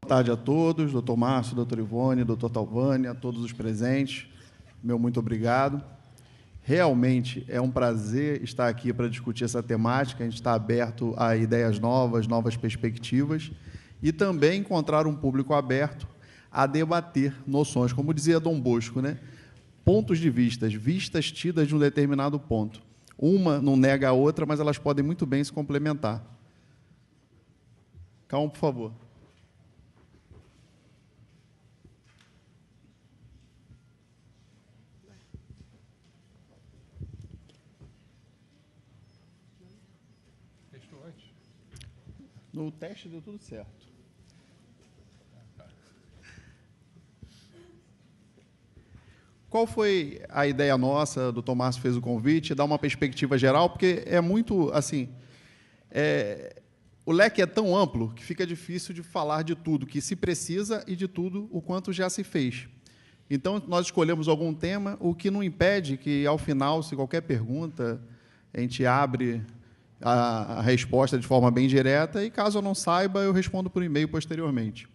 Boa tarde a todos, doutor Márcio, doutor Ivone, doutor Talvani, a todos os presentes. Meu muito obrigado. Realmente é um prazer estar aqui para discutir essa temática. A gente está aberto a ideias novas, novas perspectivas e também encontrar um público aberto a debater noções, como dizia Dom Bosco, né? Pontos de vistas tidas de um determinado ponto. Uma não nega a outra, mas elas podem muito bem se complementar. Calma, por favor. No teste deu tudo certo. Qual foi a ideia nossa? O doutor Márcio fez o convite, dar uma perspectiva geral, porque é muito, assim, o leque é tão amplo que fica difícil de falar de tudo que se precisa e de tudo o quanto já se fez. Então, nós escolhemos algum tema, o que não impede que, ao final, se qualquer pergunta, a gente abre a resposta de forma bem direta e, caso eu não saiba, eu respondo por e-mail posteriormente.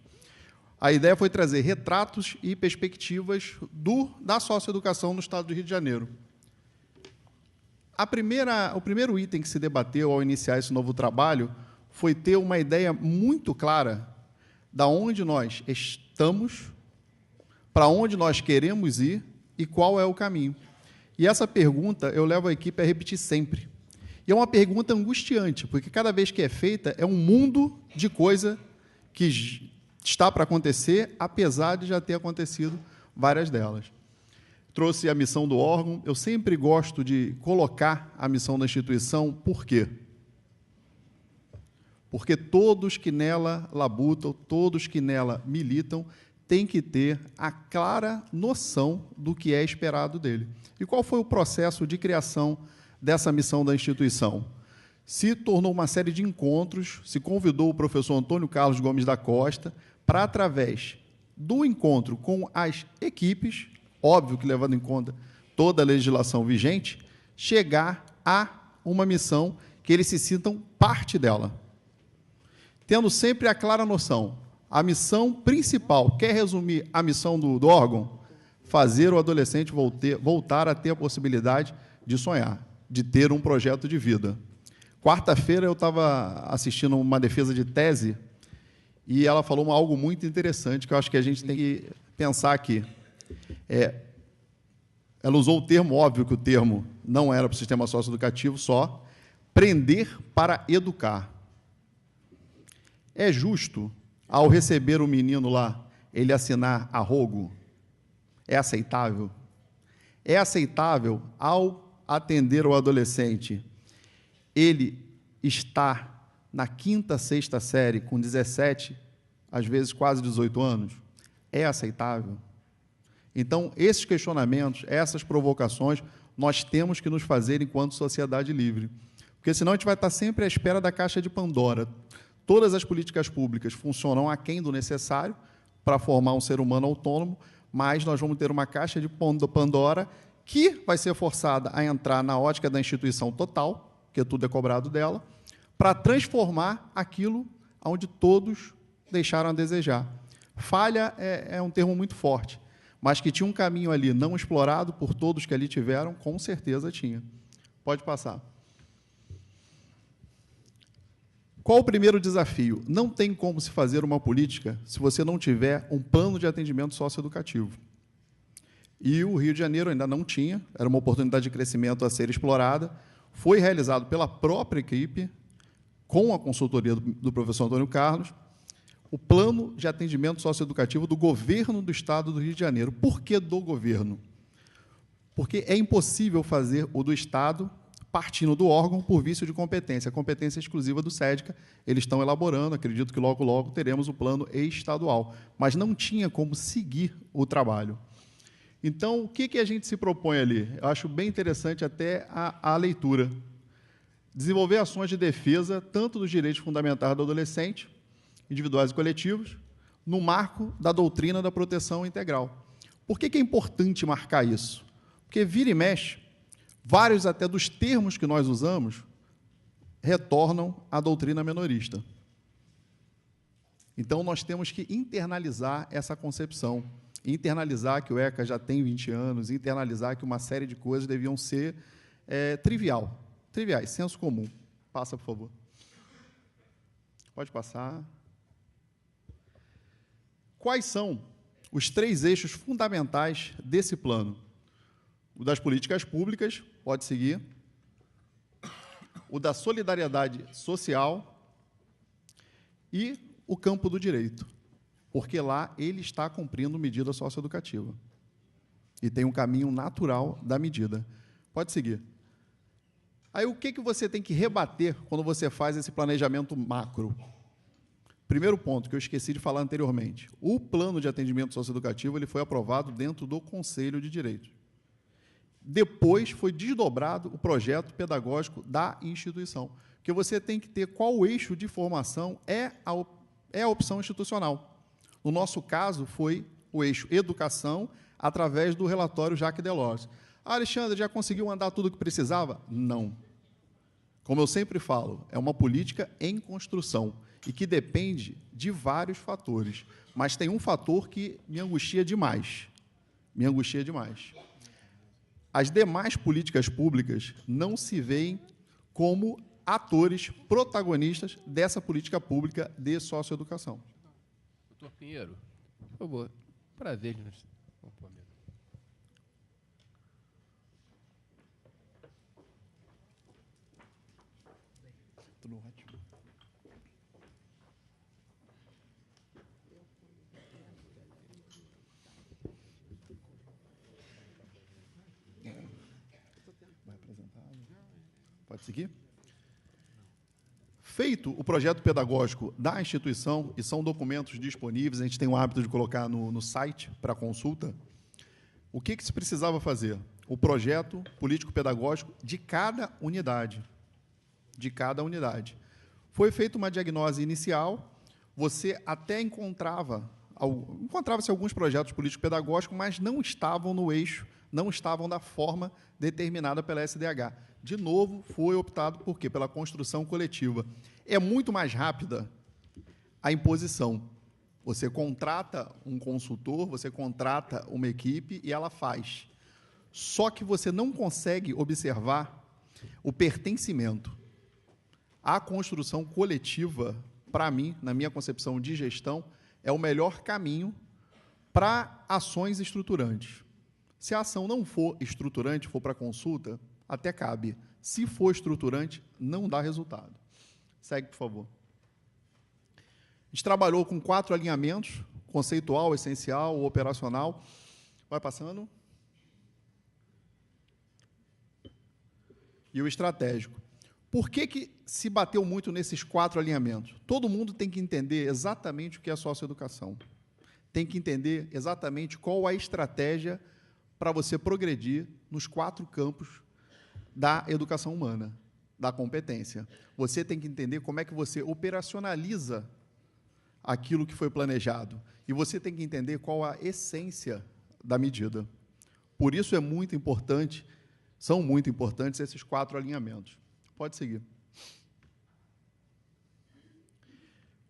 A ideia foi trazer retratos e perspectivas da socioeducação no Estado do Rio de Janeiro. O primeiro item que se debateu ao iniciar esse novo trabalho foi ter uma ideia muito clara de onde nós estamos, para onde nós queremos ir e qual é o caminho. E essa pergunta eu levo a equipe a repetir sempre. E é uma pergunta angustiante, porque cada vez que é feita é um mundo de coisa que está para acontecer, apesar de já ter acontecido várias delas. Trouxe a missão do órgão. Eu sempre gosto de colocar a missão da instituição. Por quê? Porque todos que nela labutam, todos que nela militam, têm que ter a clara noção do que é esperado dele. E qual foi o processo de criação dessa missão da instituição? Se tornou uma série de encontros, se convidou o professor Antônio Carlos Gomes da Costa para, através do encontro com as equipes, óbvio que levando em conta toda a legislação vigente, chegar a uma missão que eles se sintam parte dela. Tendo sempre a clara noção, a missão principal, quer resumir a missão do órgão? Fazer o adolescente voltar a ter a possibilidade de sonhar, de ter um projeto de vida. Quarta-feira eu estava assistindo uma defesa de tese e ela falou algo muito interessante que eu acho que a gente tem que pensar aqui. Ela usou o termo, óbvio que o termo não era para o sistema socioeducativo só, prender para educar. É justo, ao receber o menino lá, ele assinar arrogo? É aceitável? É aceitável, ao atender o adolescente, ele está na quinta, sexta série, com 17, às vezes quase 18 anos? É aceitável? Então, esses questionamentos, essas provocações, nós temos que nos fazer enquanto sociedade livre. Porque senão a gente vai estar sempre à espera da caixa de Pandora. Todas as políticas públicas funcionam aquém do necessário para formar um ser humano autônomo, mas nós vamos ter uma caixa de Pandora que vai ser forçada a entrar na ótica da instituição total, porque tudo é cobrado dela, para transformar aquilo onde todos deixaram a desejar. Falha é um termo muito forte, mas que tinha um caminho ali não explorado por todos que ali tiveram, com certeza tinha. Pode passar. Qual o primeiro desafio? Não tem como se fazer uma política se você não tiver um plano de atendimento socioeducativo. E o Rio de Janeiro ainda não tinha, era uma oportunidade de crescimento a ser explorada, foi realizado pela própria equipe, com a consultoria do professor Antônio Carlos, o plano de atendimento socioeducativo do governo do Estado do Rio de Janeiro. Por que do governo? Porque é impossível fazer o do Estado partindo do órgão por vício de competência. A competência exclusiva do SEDCA, eles estão elaborando, acredito que logo, logo teremos o plano estadual, mas não tinha como seguir o trabalho. Então, o que a gente se propõe ali? Eu acho bem interessante até a leitura. Desenvolver ações de defesa, tanto dos direitos fundamentais do adolescente, individuais e coletivos, no marco da doutrina da proteção integral. Por que é importante marcar isso? Porque vira e mexe, vários até dos termos que nós usamos retornam à doutrina menorista. Então, nós temos que internalizar essa concepção, internalizar que o ECA já tem 20 anos, internalizar que uma série de coisas deviam ser triviais, senso comum. Passa, por favor. Pode passar. Quais são os 3 eixos fundamentais desse plano? O das políticas públicas, pode seguir. O da solidariedade social e o campo do direito, porque lá ele está cumprindo medida socioeducativa e tem um caminho natural da medida. Pode seguir. Aí, o que você tem que rebater quando você faz esse planejamento macro? Primeiro ponto, que eu esqueci de falar anteriormente. O plano de atendimento socioeducativo ele foi aprovado dentro do Conselho de Direito. Depois foi desdobrado o projeto pedagógico da instituição, porque você tem que ter qual eixo de formação é a opção institucional. No nosso caso, foi o eixo educação, através do relatório Jacques Delors. Alexandre, já conseguiu mandar tudo o que precisava? Não. Como eu sempre falo, é uma política em construção e que depende de vários fatores. Mas tem um fator que me angustia demais. Me angustia demais. As demais políticas públicas não se veem como atores protagonistas dessa política pública de socioeducação. Doutor Pinheiro, por favor, prazer de nos compor. Tudo ótimo. Vai apresentar? Pode seguir? Feito o projeto pedagógico da instituição, e são documentos disponíveis, a gente tem o hábito de colocar no site para consulta, o que se precisava fazer? O projeto político-pedagógico de cada unidade. De cada unidade. Foi feita uma diagnose inicial, você até encontrava-se alguns projetos político-pedagógicos, mas não estavam no eixo, não estavam da forma determinada pela SDH. De novo, foi optado por quê? Pela construção coletiva. É muito mais rápida a imposição. Você contrata um consultor, você contrata uma equipe e ela faz. Só que você não consegue observar o pertencimento. A construção coletiva, para mim, na minha concepção de gestão, é o melhor caminho para ações estruturantes. Se a ação não for estruturante, for para consulta, até cabe. Se for estruturante, não dá resultado. Segue, por favor. A gente trabalhou com 4 alinhamentos, conceitual, essencial, operacional. Vai passando. E o estratégico. Por que se bateu muito nesses 4 alinhamentos? Todo mundo tem que entender exatamente o que é socioeducação. Tem que entender exatamente qual a estratégia para você progredir nos 4 campos da educação humana, da competência. Você tem que entender como é que você operacionaliza aquilo que foi planejado. E você tem que entender qual a essência da medida. Por isso é muito importante, são muito importantes esses 4 alinhamentos. Pode seguir.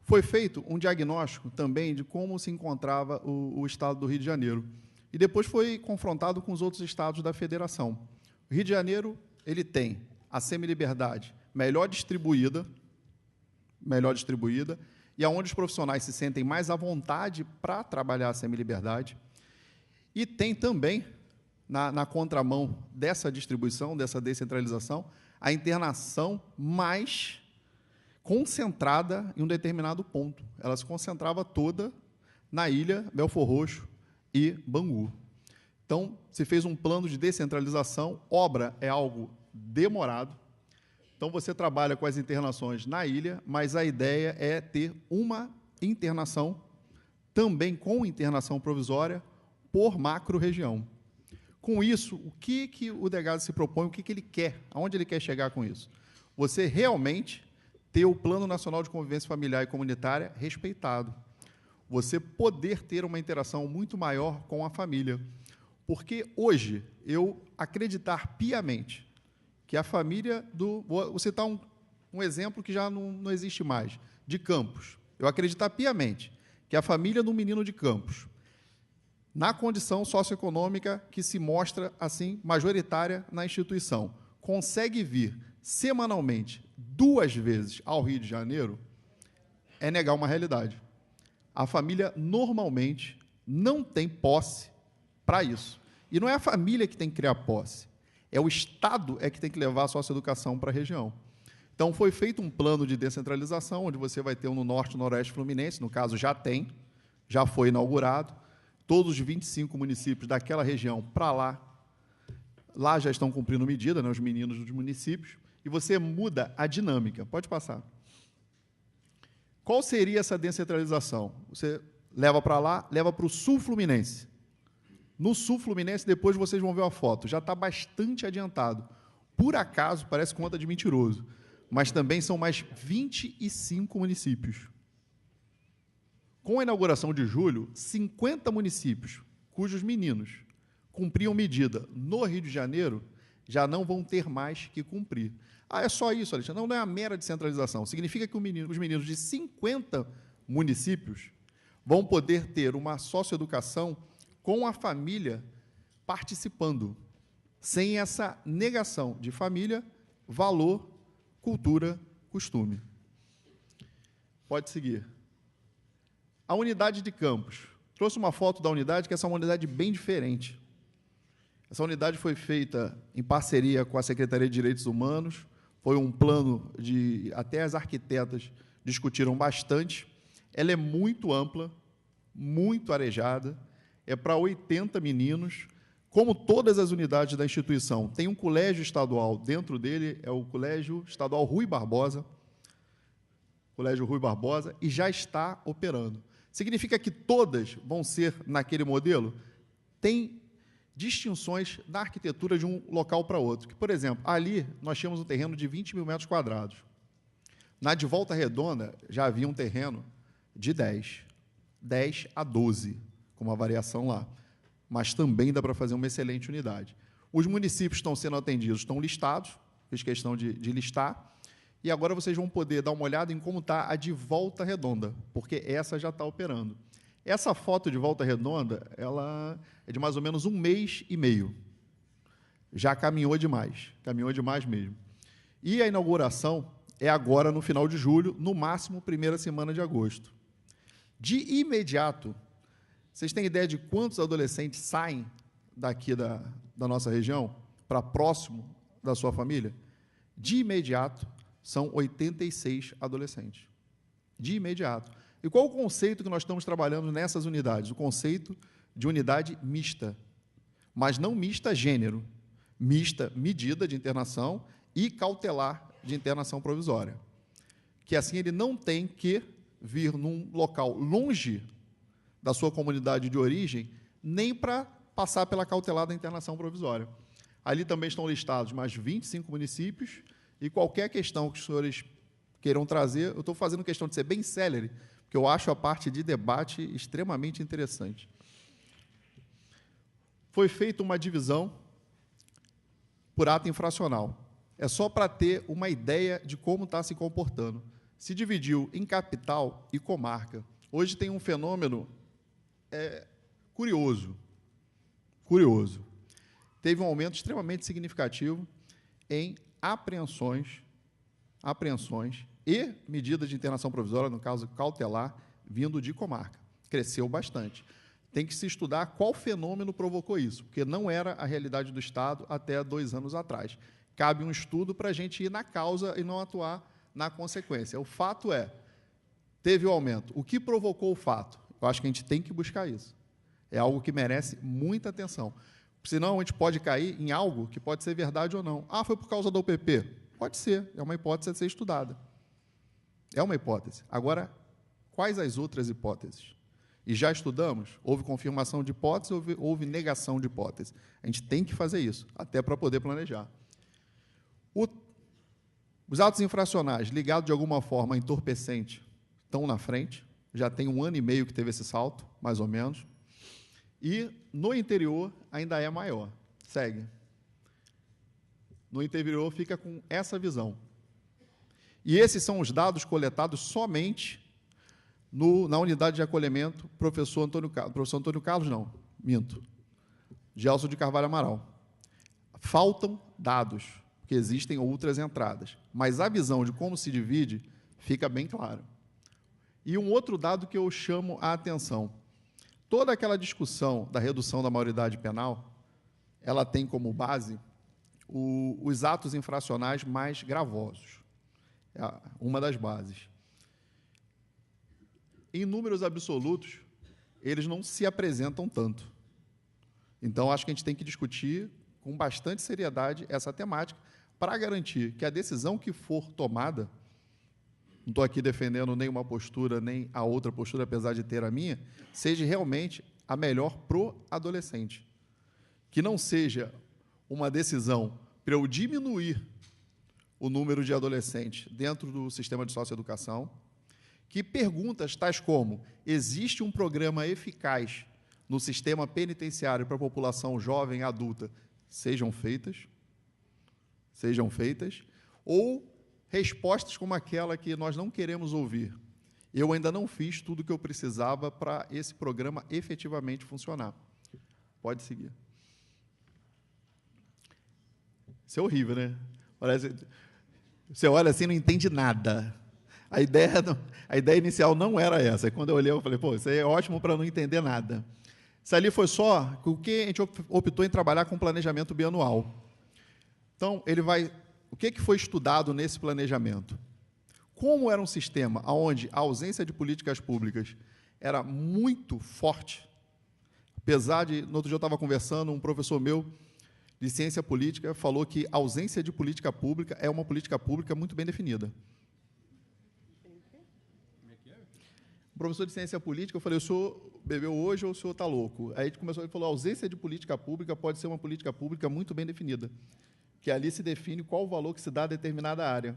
Foi feito um diagnóstico também de como se encontrava o Estado do Rio de Janeiro. E depois foi confrontado com os outros estados da federação. O Rio de Janeiro ele tem a semiliberdade melhor distribuída, e aonde os profissionais se sentem mais à vontade para trabalhar a semiliberdade. E tem também, na contramão dessa distribuição, dessa descentralização, a internação mais concentrada em um determinado ponto. Ela se concentrava toda na ilha, Belfor Roxo e Bangu. Então, se fez um plano de descentralização, obra é algo demorado. Então, você trabalha com as internações na ilha, mas a ideia é ter uma internação, também com internação provisória, por macro-região. Com isso, o que o delegado se propõe, o que ele quer, aonde ele quer chegar com isso? Você realmente ter o Plano Nacional de Convivência Familiar e Comunitária respeitado. Você poder ter uma interação muito maior com a família. Porque hoje, eu acreditar piamente que a família do... Vou citar um exemplo que já não existe mais, de Campos. eu acreditar piamente que a família do menino de Campos, na condição socioeconômica que se mostra, assim, majoritária na instituição, consegue vir semanalmente 2 vezes ao Rio de Janeiro, é negar uma realidade. A família, normalmente, não tem posse para isso. E não é a família que tem que criar posse, é o Estado que tem que levar a socioeducação para a região. Então, foi feito um plano de descentralização, onde você vai ter um no norte e noroeste fluminense, no caso já tem, já foi inaugurado, todos os 25 municípios daquela região para lá já estão cumprindo medida, né, os meninos dos municípios, e você muda a dinâmica. Pode passar. Qual seria essa descentralização? Você leva para lá, leva para o sul fluminense. No sul fluminense, depois vocês vão ver uma foto, já está bastante adiantado. Por acaso, parece conta de mentiroso, mas também são mais 25 municípios. Com a inauguração de julho, 50 municípios, cujos meninos cumpriam medida no Rio de Janeiro, já não vão ter mais que cumprir. Ah, é só isso, Alexandre? Não é a mera descentralização. Significa que os meninos de 50 municípios vão poder ter uma socioeducação com a família participando, sem essa negação de família, valor, cultura, costume. Pode seguir. A unidade de Campos. Trouxe uma foto da unidade, que essa é uma unidade bem diferente. Essa unidade foi feita em parceria com a Secretaria de Direitos Humanos, foi um plano de... até as arquitetas discutiram bastante. Ela é muito ampla, muito arejada, é para 80 meninos. Como todas as unidades da instituição, tem um colégio estadual dentro dele, é o Colégio Estadual Rui Barbosa, Colégio Rui Barbosa, e já está operando. Significa que todas vão ser naquele modelo? Tem distinções na arquitetura de um local para outro. Que, por exemplo, ali nós tínhamos um terreno de 20 mil metros quadrados. Na de Volta Redonda, já havia um terreno de 10 a 12, com uma variação lá. Mas também dá para fazer uma excelente unidade. Os municípios estão sendo atendidos, estão listados, fiz questão de listar, e agora vocês vão poder dar uma olhada em como está a de Volta Redonda, porque essa já está operando. Essa foto de Volta Redonda, ela é de mais ou menos 1 mês e meio. Já caminhou demais mesmo. E a inauguração é agora, no final de julho, no máximo, primeira semana de agosto. De imediato, vocês têm ideia de quantos adolescentes saem daqui da nossa região para próximo da sua família? De imediato, são 86 adolescentes. De imediato. E qual o conceito que nós estamos trabalhando nessas unidades? O conceito de unidade mista, mas não mista gênero, mista medida de internação e cautelar de internação provisória. Que assim ele não tem que vir num local longe da sua comunidade de origem, nem para passar pela cautelar da internação provisória. Ali também estão listados mais 25 municípios, e qualquer questão que os senhores queiram trazer, eu estou fazendo questão de ser bem célere, porque eu acho a parte de debate extremamente interessante. Foi feita uma divisão por ato infracional. É só para ter uma ideia de como está se comportando. Se dividiu em capital e comarca. Hoje tem um fenômeno curioso. Teve um aumento extremamente significativo em apreensões e medidas de internação provisória, no caso cautelar, vindo de comarca. Cresceu bastante. Tem que se estudar qual fenômeno provocou isso, porque não era a realidade do Estado até 2 anos atrás. Cabe um estudo para a gente ir na causa e não atuar na consequência. O fato teve o aumento. O que provocou o fato? Eu acho que a gente tem que buscar isso. É algo que merece muita atenção. Senão, a gente pode cair em algo que pode ser verdade ou não. Ah, foi por causa da UPP? Pode ser, é uma hipótese a ser estudada. É uma hipótese. Agora, quais as outras hipóteses? E já estudamos? Houve confirmação de hipótese, houve negação de hipótese. A gente tem que fazer isso, até para poder planejar. Os atos infracionais ligados, de alguma forma, a entorpecente, estão na frente. Já tem 1 ano e meio que teve esse salto, mais ou menos. E, no interior, ainda é maior. Segue. No interior, fica com essa visão. E esses são os dados coletados somente Na unidade de acolhimento, professor Antônio Carlos, não, minto, Gelson de Carvalho Amaral. Faltam dados, porque existem outras entradas, mas a visão de como se divide fica bem clara. E um outro dado que eu chamo a atenção, toda aquela discussão da redução da maioridade penal, ela tem como base os atos infracionais mais gravosos, é uma das bases. Em números absolutos, eles não se apresentam tanto. Então, acho que a gente tem que discutir com bastante seriedade essa temática para garantir que a decisão que for tomada, não estou aqui defendendo nenhuma postura, nem a outra postura, apesar de ter a minha, seja realmente a melhor pro adolescente. Que não seja uma decisão para eu diminuir o número de adolescentes dentro do sistema de socioeducação, que perguntas tais como: existe um programa eficaz no sistema penitenciário para a população jovem e adulta, sejam feitas, ou respostas como aquela que nós não queremos ouvir. Eu ainda não fiz tudo o que eu precisava para esse programa efetivamente funcionar. Pode seguir. Isso é horrível, né? Você olha assim e não entende nada. A ideia inicial não era essa. E quando eu olhei, eu falei, pô, isso aí é ótimo para não entender nada. Isso ali foi só o que a gente optou em trabalhar com planejamento bianual. Então, o que foi estudado nesse planejamento? Como era um sistema onde a ausência de políticas públicas era muito forte, apesar de, no outro dia eu estava conversando, um professor meu de ciência política falou que a ausência de política pública é uma política pública muito bem definida. Professor de ciência política, eu falei, o senhor bebeu hoje ou o senhor está louco? Aí ele falou, a ausência de política pública pode ser uma política pública muito bem definida, que ali se define qual o valor que se dá a determinada área.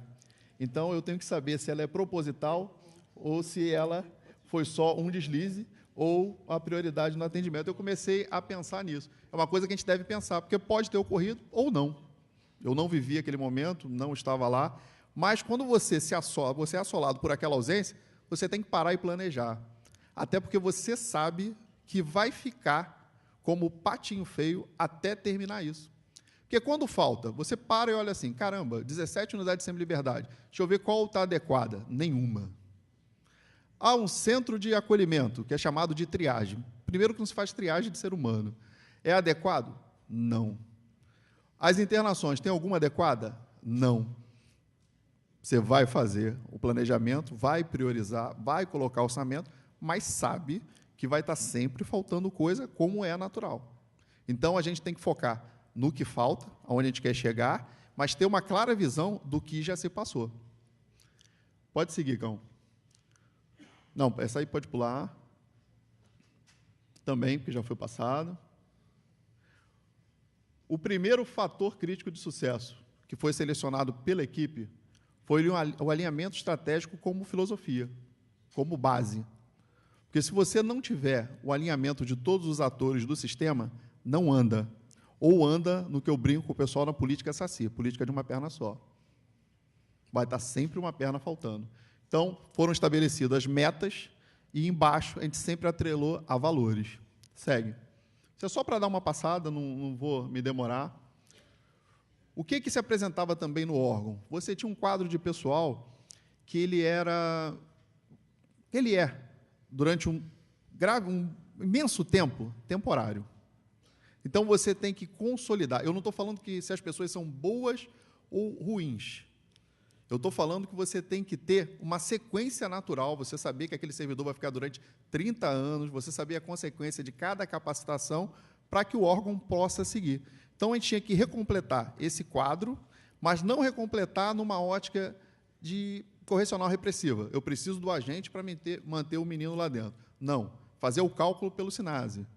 Então, eu tenho que saber se ela é proposital ou se ela foi só um deslize ou a prioridade no atendimento. Eu comecei a pensar nisso. É uma coisa que a gente deve pensar, porque pode ter ocorrido ou não. Eu não vivi aquele momento, não estava lá, mas quando você é assolado por aquela ausência, você tem que parar e planejar. Até porque você sabe que vai ficar como patinho feio até terminar isso. Porque quando falta, você para e olha assim, caramba, 17 unidades de semi-liberdade, deixa eu ver qual está adequada. Nenhuma. Há um centro de acolhimento, que é chamado de triagem. Primeiro que não se faz triagem de ser humano. É adequado? Não. As internações, tem alguma adequada? Não. Você vai fazer o planejamento, vai priorizar, vai colocar orçamento, mas sabe que vai estar sempre faltando coisa, como é natural. Então, a gente tem que focar no que falta, aonde a gente quer chegar, mas ter uma clara visão do que já se passou. Pode seguir, Cão. Não, essa aí pode pular. Também, porque já foi passado. O primeiro fator crítico de sucesso que foi selecionado pela equipe foi o alinhamento estratégico como filosofia, como base. Porque se você não tiver o alinhamento de todos os atores do sistema, não anda. Ou anda no que eu brinco com o pessoal na política saci, política de uma perna só. Vai estar sempre uma perna faltando. Então, foram estabelecidas metas e, embaixo, a gente sempre atrelou a valores. Segue. Isso é só para dar uma passada, não vou me demorar. O que se apresentava também no órgão? Você tinha um quadro de pessoal que ele é, durante um imenso tempo, temporário. Então, você tem que consolidar. Eu não estou falando que se as pessoas são boas ou ruins. Eu estou falando que você tem que ter uma sequência natural, você saber que aquele servidor vai ficar durante 30 anos, você saber a consequência de cada capacitação para que o órgão possa seguir. Então, a gente tinha que recompletar esse quadro, mas não recompletar numa ótica de correcional repressiva. Eu preciso do agente para manter o menino lá dentro. Não. Fazer o cálculo pelo SINASE.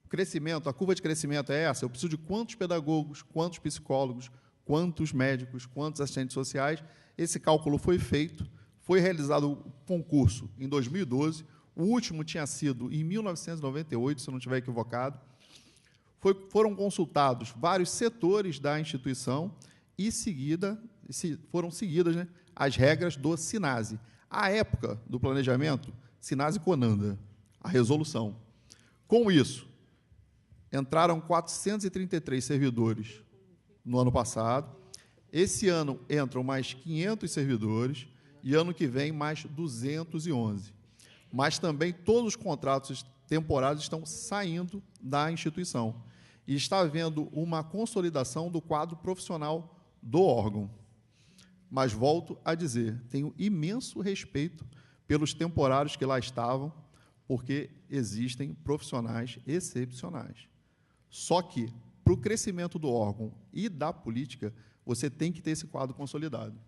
O crescimento, a curva de crescimento é essa. Eu preciso de quantos pedagogos, quantos psicólogos, quantos médicos, quantos assistentes sociais. Esse cálculo foi feito, foi realizado o concurso em 2012, o último tinha sido em 1998, se eu não estiver equivocado. Foram consultados vários setores da instituição e foram seguidas, né, as regras do SINASE. À época do planejamento, Sinase Conanda, a resolução. Com isso, entraram 433 servidores no ano passado. Esse ano entram mais 500 servidores e ano que vem mais 211. Mas também todos os contratos temporários estão saindo da instituição. E está havendo uma consolidação do quadro profissional do órgão. Mas volto a dizer, tenho imenso respeito pelos temporários que lá estavam, porque existem profissionais excepcionais. Só que, para o crescimento do órgão e da política, você tem que ter esse quadro consolidado.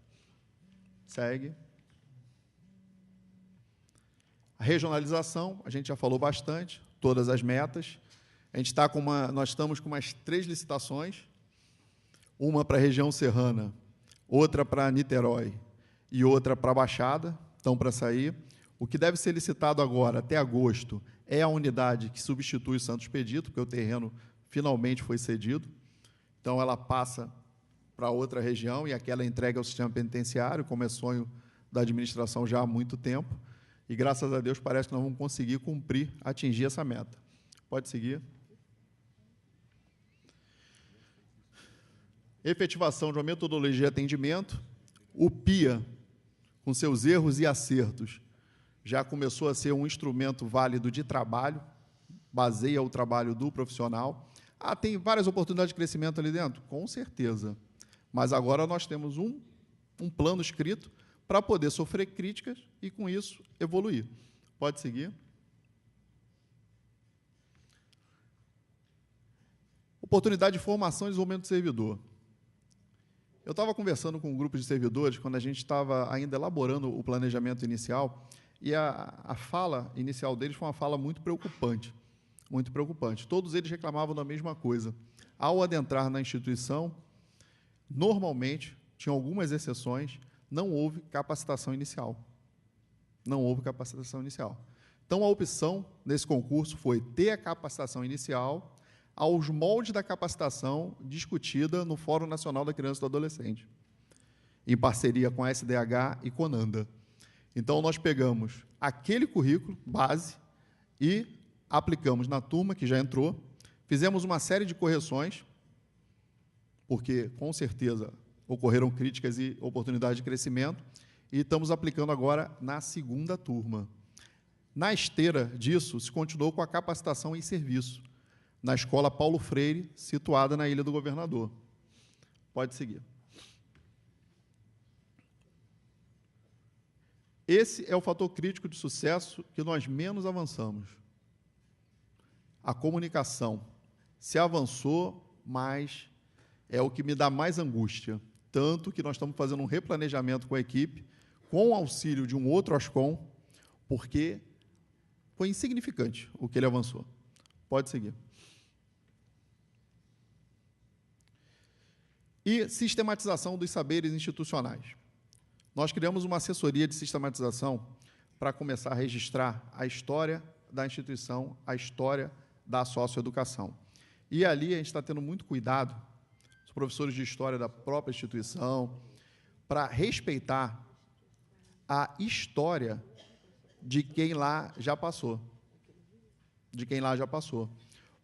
Segue. A regionalização, a gente já falou bastante, todas as metas. Nós estamos com umas 3 licitações, uma para a região serrana, outra para Niterói e outra para a Baixada, estão para sair. O que deve ser licitado agora, até agosto, é a unidade que substitui o Santos Expedito, porque o terreno finalmente foi cedido. Então, ela passa para outra região e aquela entrega ao sistema penitenciário, como é sonho da administração já há muito tempo. E, graças a Deus, parece que nós vamos conseguir cumprir, atingir essa meta. Pode seguir. Efetivação de uma metodologia de atendimento. O PIA, com seus erros e acertos, já começou a ser um instrumento válido de trabalho, baseia o trabalho do profissional. Tem várias oportunidades de crescimento ali dentro? Com certeza. Mas agora nós temos um plano escrito para poder sofrer críticas e, com isso, evoluir. Pode seguir. Oportunidade de formação e desenvolvimento do servidor. Eu estava conversando com um grupo de servidores quando a gente estava ainda elaborando o planejamento inicial, e a fala inicial deles foi uma fala muito preocupante, muito preocupante. Todos eles reclamavam da mesma coisa. Ao adentrar na instituição, normalmente, tinham algumas exceções, não houve capacitação inicial. Não houve capacitação inicial. Então, a opção nesse concurso foi ter a capacitação inicial aos moldes da capacitação discutida no Fórum Nacional da Criança e do Adolescente, em parceria com a SDH e Conanda. Então, nós pegamos aquele currículo base e aplicamos na turma que já entrou, fizemos uma série de correções, porque, com certeza, ocorreram críticas e oportunidades de crescimento, e estamos aplicando agora na segunda turma. Na esteira disso, se continuou com a capacitação em serviço, na Escola Paulo Freire, situada na Ilha do Governador. Pode seguir. Esse é o fator crítico de sucesso que nós menos avançamos. A comunicação. Se avançou, mas é o que me dá mais angústia. Tanto que nós estamos fazendo um replanejamento com a equipe, com o auxílio de um outro ASCOM, porque foi insignificante o que ele avançou. Pode seguir. E sistematização dos saberes institucionais. Nós criamos uma assessoria de sistematização para começar a registrar a história da instituição, a história da socioeducação. E ali a gente está tendo muito cuidado, os professores de história da própria instituição, para respeitar a história de quem lá já passou. De quem lá já passou.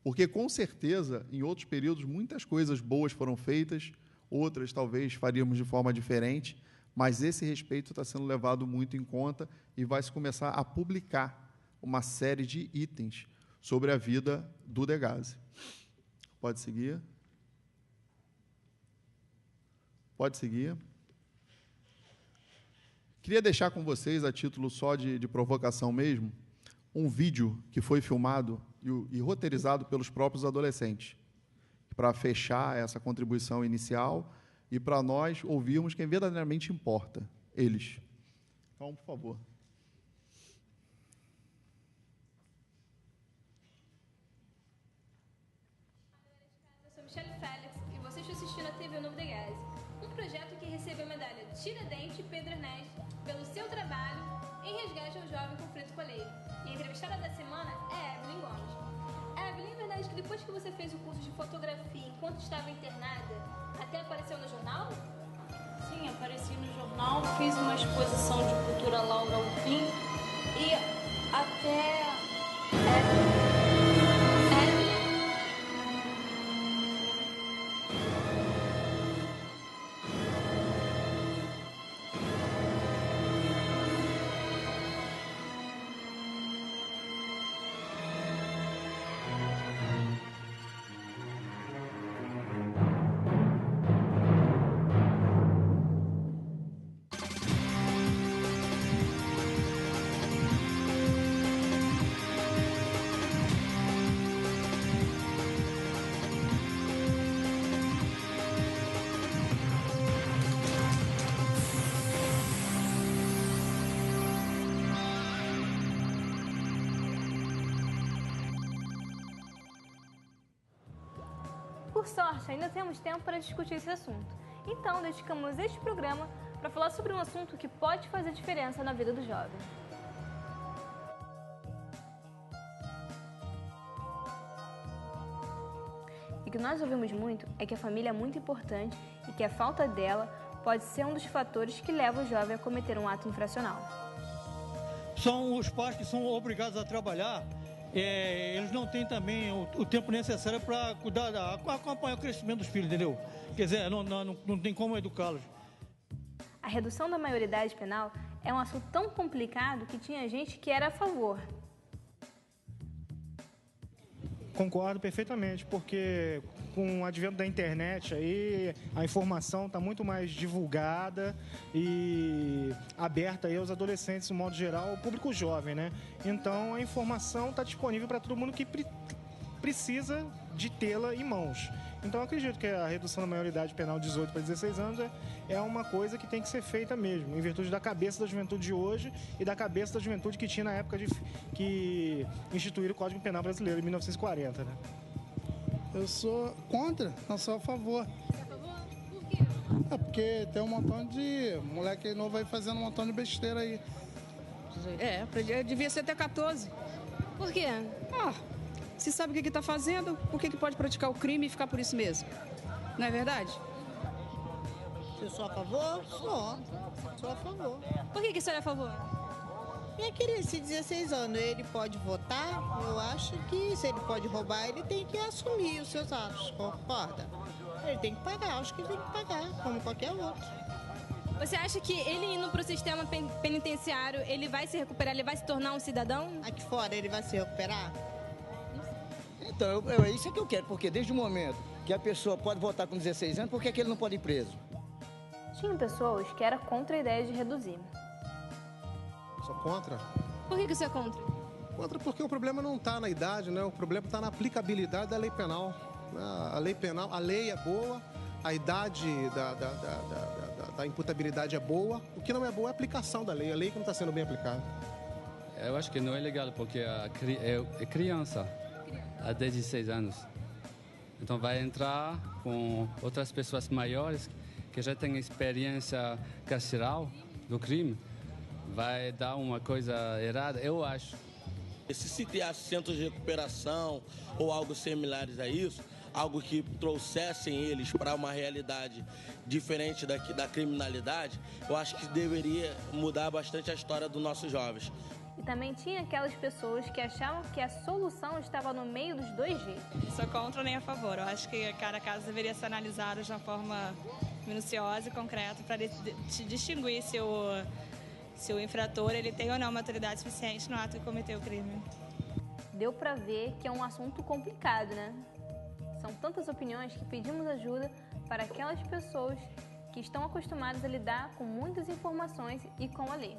Porque, com certeza, em outros períodos, muitas coisas boas foram feitas, outras talvez faríamos de forma diferente, mas esse respeito está sendo levado muito em conta e vai se começar a publicar uma série de itens sobre a vida do Degase. Pode seguir. Pode seguir. Queria deixar com vocês, a título só de provocação mesmo, um vídeo que foi filmado e roteirizado pelos próprios adolescentes, para fechar essa contribuição inicial e para nós ouvirmos quem verdadeiramente importa, eles. Então, por favor. Eu sou Michele Félix e você está assistindo a TV Novo Degase, um projeto que recebeu a medalha Tiradentes Pedro Ernesto pelo seu trabalho em resgate ao jovem conflito coleiro. E a entrevistada da semana é Evelyn Gomes. Evelyn, é verdade que depois que você fez o curso de fotografia enquanto estava internada, até apareceu no jornal? Sim, apareci no jornal, fiz uma exposição de cultura Laura Alpim e até... Por sorte, ainda temos tempo para discutir esse assunto. Então, dedicamos este programa para falar sobre um assunto que pode fazer diferença na vida do jovem. E o que nós ouvimos muito é que a família é muito importante e que a falta dela pode ser um dos fatores que leva o jovem a cometer um ato infracional. São os pais que são obrigados a trabalhar, eles não têm também o tempo necessário para cuidar, acompanhar o crescimento dos filhos, entendeu? Quer dizer, não tem como educá-los. A redução da maioridade penal é um assunto tão complicado que tinha gente que era a favor. Concordo perfeitamente, porque com o advento da internet aí a informação está muito mais divulgada e aberta aí aos adolescentes, no modo geral, ao público jovem, né? Então a informação está disponível para todo mundo que precisa de tê-la em mãos. Então eu acredito que a redução da maioridade penal de 18 para 16 anos é uma coisa que tem que ser feita mesmo, em virtude da cabeça da juventude de hoje e da cabeça da juventude que tinha na época que instituíram o Código Penal Brasileiro, em 1940, né? Eu sou contra, não sou a favor. Você é a favor? Por quê? É porque tem um montão de moleque novo aí fazendo um montão de besteira aí. Devia ser até 14. Por quê? Se sabe o que está fazendo, por que pode praticar o crime e ficar por isso mesmo? Não é verdade? Eu sou a favor? Sou a favor. Por que você é a favor? Minha querida, se 16 anos ele pode votar, eu acho que se ele pode roubar, ele tem que assumir os seus atos, concorda? Ele tem que pagar, acho que ele tem que pagar, como qualquer outro. Você acha que ele indo para o sistema penitenciário, ele vai se recuperar, ele vai se tornar um cidadão? Aqui fora ele vai se recuperar? Então, é isso que eu quero, porque desde o momento que a pessoa pode votar com 16 anos, por que ele não pode ir preso? Tinha pessoas que eram contra a ideia de reduzir. Sou contra. Por que você é contra? Contra porque o problema não está na idade, né? O problema está na aplicabilidade da lei penal. A lei penal, a lei é boa, a idade da imputabilidade é boa. O que não é boa é a aplicação da lei. A lei que não está sendo bem aplicada. Eu acho que não é legal, porque é criança. Há 16 anos. Então vai entrar com outras pessoas maiores que já têm experiência carceral do crime. Vai dar uma coisa errada, eu acho. Se criasse centros de recuperação ou algo similares a isso, algo que trouxessem eles para uma realidade diferente da criminalidade, eu acho que deveria mudar bastante a história dos nossos jovens. E também tinha aquelas pessoas que achavam que a solução estava no meio dos dois jeitos. Sou contra nem a favor. Eu acho que cada caso deveria ser analisado de uma forma minuciosa e concreta para distinguir se o infrator ele tem ou não maturidade suficiente no ato de cometer o crime. Deu para ver que é um assunto complicado, né? São tantas opiniões que pedimos ajuda para aquelas pessoas que estão acostumadas a lidar com muitas informações e com a lei.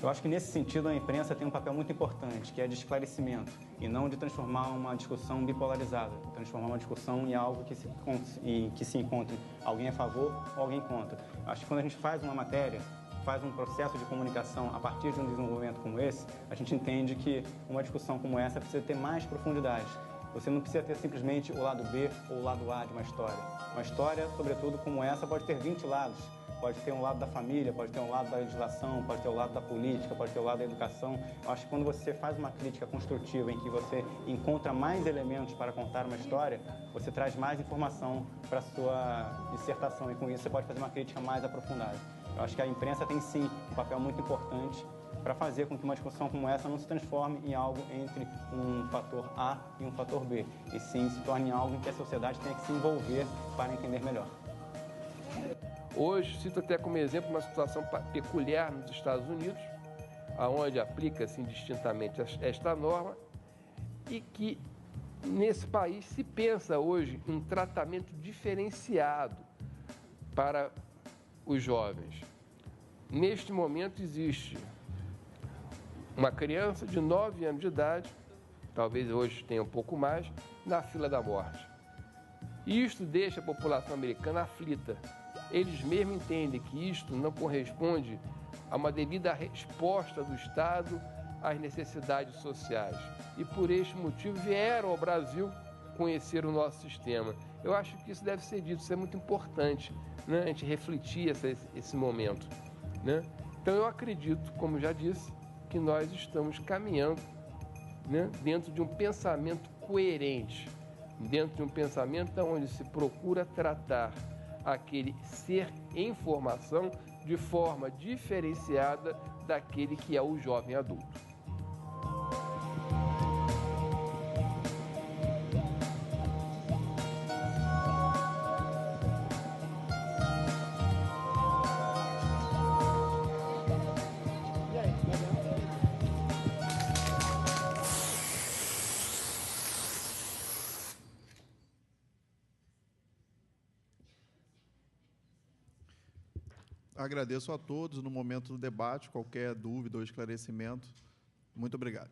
Eu acho que nesse sentido a imprensa tem um papel muito importante, que é de esclarecimento, e não de transformar uma discussão bipolarizada, transformar uma discussão em algo que se encontre alguém a favor ou alguém contra. Eu acho que quando a gente faz uma matéria, faz um processo de comunicação a partir de um desenvolvimento como esse, a gente entende que uma discussão como essa precisa ter mais profundidade. Você não precisa ter simplesmente o lado B ou o lado A de uma história. Uma história, sobretudo como essa, pode ter 20 lados. pode ter um lado da família, pode ter um lado da legislação, pode ter o lado da política, pode ter o lado da educação. Eu acho que quando você faz uma crítica construtiva em que você encontra mais elementos para contar uma história, você traz mais informação para a sua dissertação e com isso você pode fazer uma crítica mais aprofundada. Eu acho que a imprensa tem sim um papel muito importante para fazer com que uma discussão como essa não se transforme em algo entre um fator A e um fator B, e sim se torne algo em que a sociedade tenha que se envolver para entender melhor. Hoje, cito até como exemplo uma situação peculiar nos Estados Unidos, onde aplica-se indistintamente esta norma, e que nesse país se pensa hoje em um tratamento diferenciado para os jovens. Neste momento existe uma criança de 9 anos de idade, talvez hoje tenha um pouco mais, na fila da morte. Isto deixa a população americana aflita. Eles mesmos entendem que isto não corresponde a uma devida resposta do Estado às necessidades sociais. E por este motivo vieram ao Brasil conhecer o nosso sistema. Eu acho que isso deve ser dito, isso é muito importante, né? A gente refletir esse momento, né? Então eu acredito, como já disse, que nós estamos caminhando, né, dentro de um pensamento coerente, dentro de um pensamento onde se procura tratar aquele ser em formação de forma diferenciada daquele que é o jovem adulto. Agradeço a todos no momento do debate, qualquer dúvida ou esclarecimento. Muito obrigado.